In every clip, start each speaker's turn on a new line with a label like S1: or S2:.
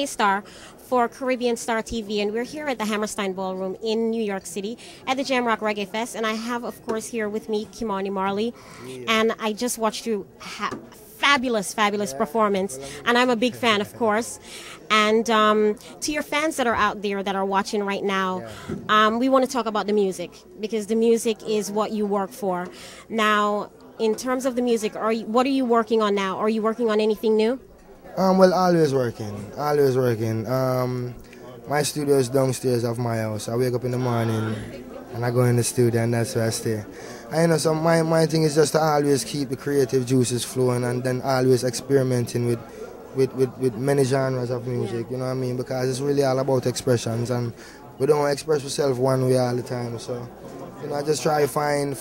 S1: K-Star for Caribbean Star TV, and we're here at the Hammerstein Ballroom in New York City at the Jamrock Reggae Fest. And I have, of course, here with me Kimani Marley, and I just watched you fabulous performance, and I'm a big fan, of course. And to your fans that are out there that are watching right now, we want to talk about the music, because the music is what you work for. Now, in terms of the music, what are you working on now? Are you working on anything new?
S2: Well, always working. My studio is downstairs of my house. I wake up in the morning and I go in the studio, and that's where I stay. And so my thing is just to always keep the creative juices flowing, and then always experimenting with many genres of music, you know what I mean? Because it's really all about expressions, and we don't express ourselves one way all the time. So, you know, I just try to find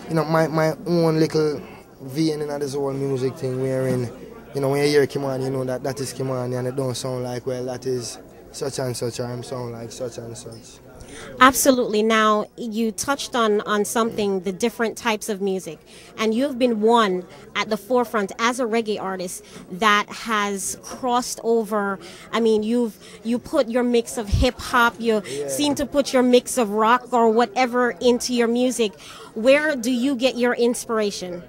S2: you know, my own little vein in this whole music thing, wherein, you know, when you hear Kimani, you know that is Kimani, and it don't sound like, well, that is such and such, or I'm sound like such and such.
S1: Absolutely. Now, you touched on something, the different types of music, and you've been one at the forefront as a reggae artist that has crossed over. I mean, you put your mix of hip hop, you seem to put your mix of rock or whatever into your music. Where do you get your inspiration?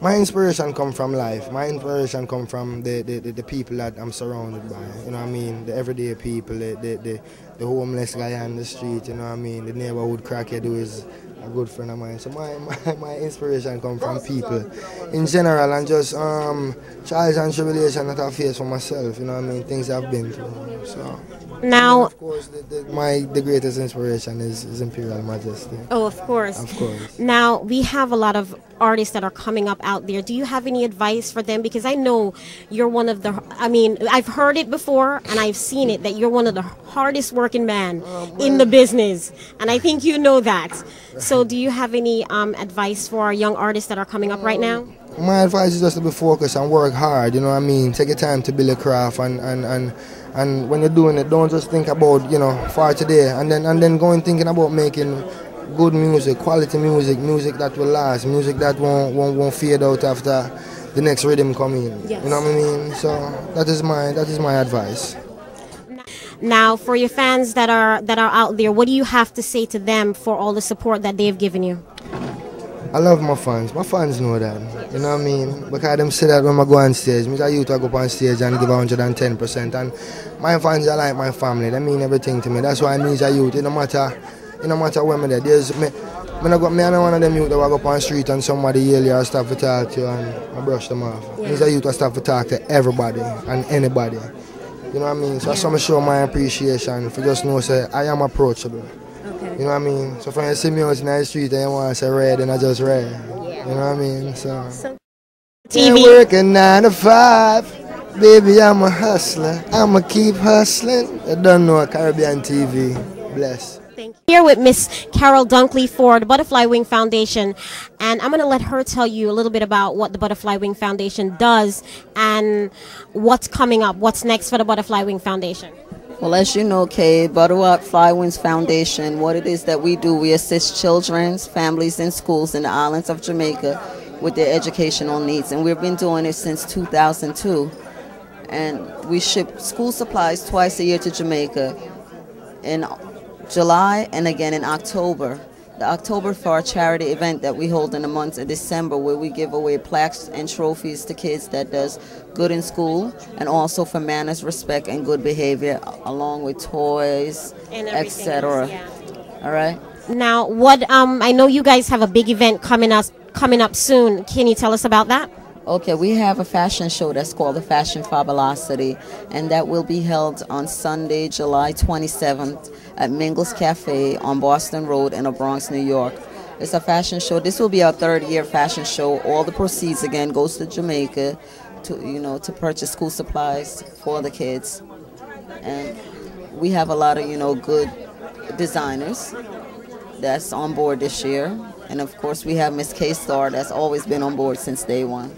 S2: My inspiration come from life. My inspiration come from the people that I'm surrounded by. You know what I mean? The everyday people, the homeless guy on the street, you know what I mean? The neighborhood crackhead who is a good friend of mine. So my inspiration come from people in general, and just trials and tribulations that I face for myself, you know what I mean? Things I've been through. So
S1: now,
S2: of course, the greatest inspiration is Imperial Majesty.
S1: Oh, of course.
S2: Of course.
S1: Now, we have a lot of artists that are coming up out there. Do you have any advice for them? Because I know you're one of the, I mean, I've heard it before and I've seen it, that you're one of the hardest working men in the business. And I think you know that. So do you have any advice for our young artists that are coming up right now?
S2: My advice is just to be focused and work hard, you know what I mean? Take your time to build a craft, and when you're doing it, don't just think about, you know, for today, and then go and thinking about making good music, quality music that will last, music that won't fade out after the next rhythm come in.
S1: Yes.
S2: You know what I mean? So that is my advice.
S1: Now, for your fans that are out there, what do you have to say to them for all the support that they've given you?
S2: I love my fans. My fans know that. You know what I mean? Because them say that when I go on stage, me a youth I go up on stage and give 110%. And my fans are like my family. They mean everything to me. That's why I'm a youth. It no matter where I'm there. There's me and one of them youth that go up on the street and somebody yell you or stop to talk to you, and I brush them off. Yeah. Me's a youth I stop to talk to everybody and anybody. You know what I mean? So I show my appreciation for just know say I am approachable. Okay. You know what I mean? So when you see me out in the street and you want to say red, then I just red. Yeah. You know what I mean? So
S1: TV.
S2: Working 9 to 5. Baby, I'm a hustler. I'ma keep hustling. I don't know Caribbean TV. Bless.
S1: Thank you. Here with Miss Carol Dunkley for the Butterfly Wing Foundation, and I'm going to let her tell you a little bit about what the Butterfly Wing Foundation does and what's coming up, what's next for the Butterfly Wing Foundation.
S3: Well, as you know, Kay, Butterfly Wings Foundation, what it is that we do, we assist children, families, and schools in the islands of Jamaica with their educational needs. And we've been doing it since 2002. And we ship school supplies twice a year to Jamaica in July and again in October. The October for our charity event that we hold in the month of December, where we give away plaques and trophies to kids that does good in school, and also for manners, respect, and good behavior, along with toys, etc. Yeah. All right.
S1: Now, what I know you guys have a big event coming up soon. Can you tell us about that?
S3: Okay, we have a fashion show that's called the Fashion Fabulosity, and that will be held on Sunday, July 27th at Mingles Cafe on Boston Road in the Bronx, New York. It's a fashion show. This will be our 3rd year fashion show. All the proceeds again goes to Jamaica to purchase school supplies for the kids. And we have a lot of good designers that's on board this year. And of course we have Miss K-Star that's always been on board since day one.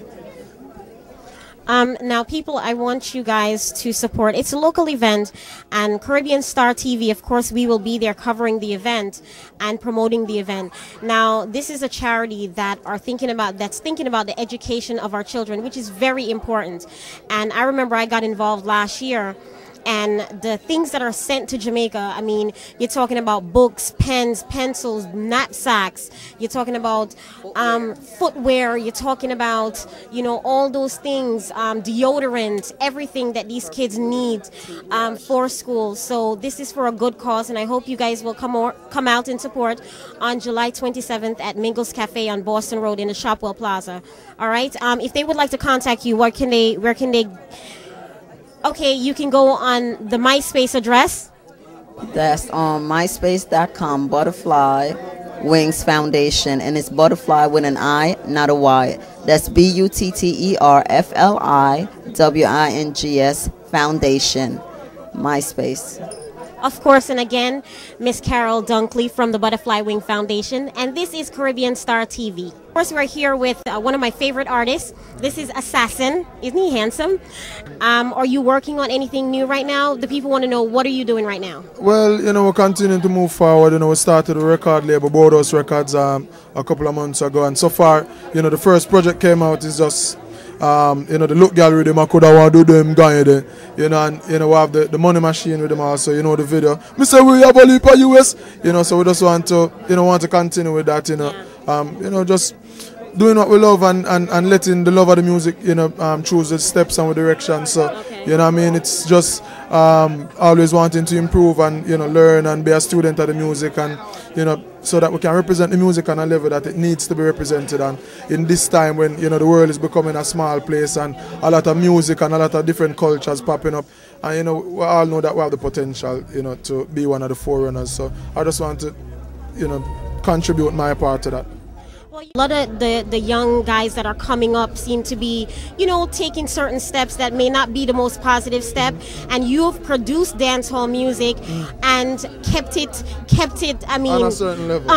S1: Now, people, I want you guys to support. It's a local event, and Caribbean Star TV, of course, we will be there covering the event and promoting the event. Now, this is a charity that's thinking about the education of our children, which is very important. And I remember I got involved last year. And the things that are sent to Jamaica, I mean, you're talking about books, pens, pencils, knapsacks. You're talking about footwear. You're talking about, you know, all those things, deodorant, everything that these kids need for school. So this is for a good cause, and I hope you guys will come out and support on July 27th at Mingles Cafe on Boston Road in the Shopwell Plaza. All right. If they would like to contact you, where can they? Okay, you can go on the MySpace address.
S3: That's on myspace.com, Butterfly Wings Foundation, and it's butterfly with an I, not a Y. That's BUTTERFLIWINGS Foundation, MySpace.
S1: Of course, and again, Miss Carol Dunkley from the Butterfly Wing Foundation, and this is Caribbean Star TV. Of course, we're here with one of my favorite artists. This is Assassin. Isn't he handsome? Are you working on anything new right now? The people want to know, what are you doing right now?
S4: Well, you know, we're continuing to move forward. You know, we started a record label, Bodos Records, a couple of months ago, and so far, you know, the first project came out is just you know, the look gallery them I could have want to do them guy there, you know, and you know we have the money machine with them also, you know, the video. Me say we have a leap of US, you know, so we just want to, you know, continue with that, you know. You know, just doing what we love and letting the love of the music, you know, choose the steps and the direction. So, you know what I mean, it's just always wanting to improve and, you know, learn and be a student of the music, and, you know, so that we can represent the music on a level that it needs to be represented on in this time when, you know, the world is becoming a small place and a lot of music and a lot of different cultures popping up. And, you know, we all know that we have the potential, you know, to be one of the forerunners. So I just want to, you know, contribute my part to that.
S1: Well, a lot of the young guys that are coming up seem to be, you know, taking certain steps that may not be the most positive step, and you've produced dancehall music and kept it, I mean, on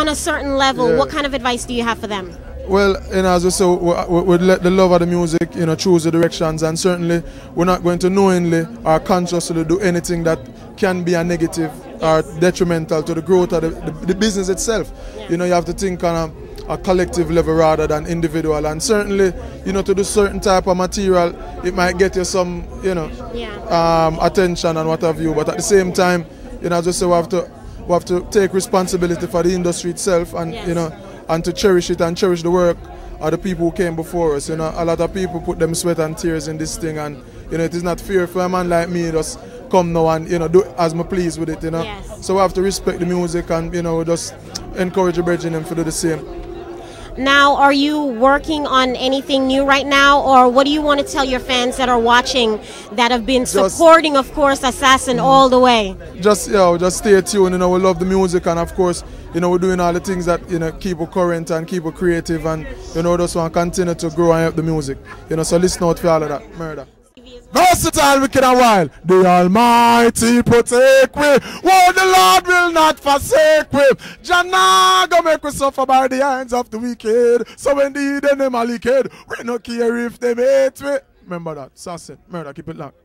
S1: a certain level.
S4: Yeah.
S1: What kind of advice do you have for them?
S4: Well, you know, as I say, we let the love of the music, you know, choose the directions, and certainly we're not going to knowingly or consciously do anything that can be a negative or detrimental to the growth of the business itself. Yeah. You know, you have to think on a collective level rather than individual, and certainly, you know, to do certain type of material, it might get you some, you know, attention and what have you, but at the same time, you know, as I say, we have to take responsibility for the industry itself, and you know, and to cherish it and cherish the work of the people who came before us. You know, a lot of people put them sweat and tears in this thing, and you know, it is not fair for a man like me just come now and, you know, do as me please with it, you know. So we have to respect the music, and, you know, just encourage the brethren them to do the same.
S1: Now, are you working on anything new right now, or what do you want to tell your fans that are watching that have been supporting, of course, Assassin all the way?
S4: Just, you know, just stay tuned. You know, we love the music, and of course, you know, we're doing all the things that, you know, keep it current and keep it creative, and, you know, just want to continue to grow and help the music. You know, so listen out for all of that. Murder. Versatile, wicked and wild, the Almighty protect we. Oh, the Lord will not forsake we. Jana go make we suffer by the hands of the wicked. So when the enemy are wicked, we no care if they hate we. Remember that, assassin, murder, keep it locked.